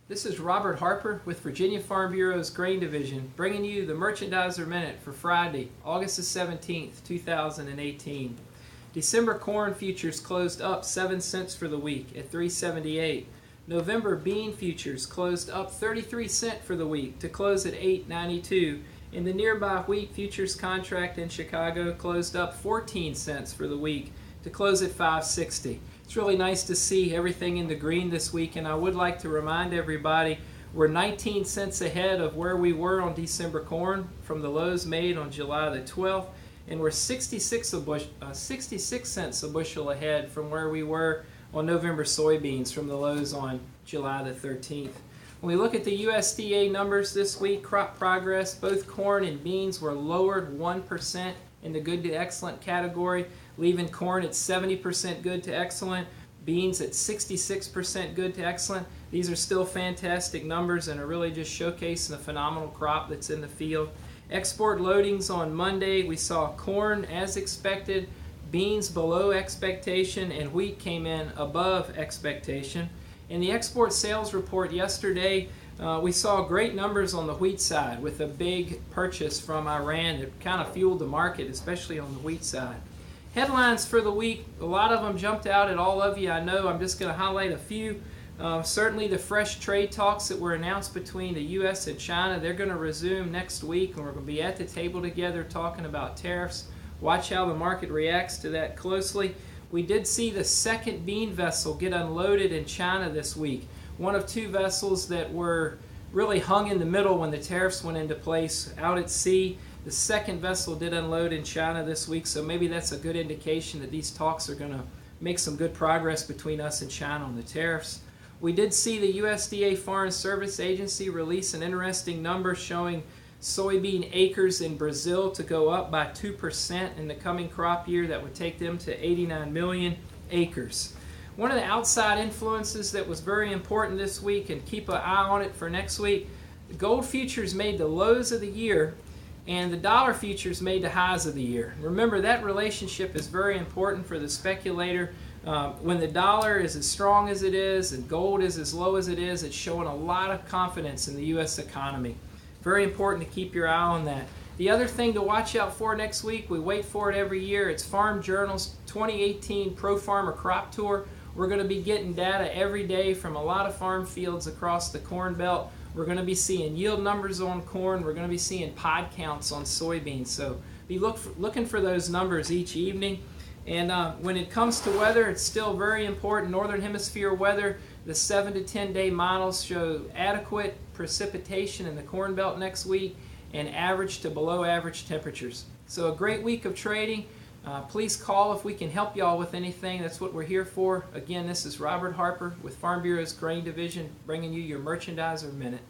This is Robert Harper with Virginia Farm Bureau's Grain Division, bringing you the Merchandiser Minute for Friday, August the 17th, 2018. December corn futures closed up 7 cents for the week at $3.78. November bean futures closed up 33 cents for the week to close at $8.92. And the nearby wheat futures contract in Chicago closed up 14 cents for the week to close at $5.60. It's really nice to see everything in the green this week, and I would like to remind everybody we're 19 cents ahead of where we were on December corn from the lows made on July the 12th, and we're 66 cents a bushel ahead from where we were on November soybeans from the lows on July the 13th. When we look at the USDA numbers this week, crop progress, both corn and beans were lowered 1% in the good to excellent category, leaving corn at 70% good to excellent, beans at 66% good to excellent. These are still fantastic numbers and are really just showcasing the phenomenal crop that's in the field. Export loadings on Monday, we saw corn as expected, beans below expectation, and wheat came in above expectation. In the export sales report yesterday, we saw great numbers on the wheat side with a big purchase from Iran that kind of fueled the market, especially on the wheat side. Headlines for the week, a lot of them jumped out at all of you. I know I'm just going to highlight a few. Certainly the fresh trade talks that were announced between the U.S. and China, they're going to resume next week, and we're going to be at the table together talking about tariffs. Watch how the market reacts to that closely. We did see the second bean vessel get unloaded in China this week. One of two vessels that were really hung in the middle when the tariffs went into place out at sea. The second vessel did unload in China this week, so maybe that's a good indication that these talks are going to make some good progress between us and China on the tariffs. We did see the USDA Foreign Service Agency release an interesting number showing soybean acres in Brazil to go up by 2% in the coming crop year. That would take them to 89 million acres. One of the outside influences that was very important this week, and keep an eye on it for next week, the gold futures made the lows of the year and the dollar futures made the highs of the year. Remember, that relationship is very important for the speculator. When the dollar is as strong as it is and gold is as low as it is, it's showing a lot of confidence in the U.S. economy. Very important to keep your eye on that. The other thing to watch out for next week, we wait for it every year, it's Farm Journal's 2018 Pro Farmer Crop Tour. We're going to be getting data every day from a lot of farm fields across the Corn Belt. We're going to be seeing yield numbers on corn. We're going to be seeing pod counts on soybeans. So be looking for those numbers each evening. And when it comes to weather, it's still very important. Northern Hemisphere weather, the 7 to 10 day models show adequate precipitation in the Corn Belt next week and average to below average temperatures. So a great week of trading. Please call if we can help y'all with anything. That's what we're here for. Again, this is Robert Harper with Farm Bureau's Grain Division, bringing you your Merchandiser Minute.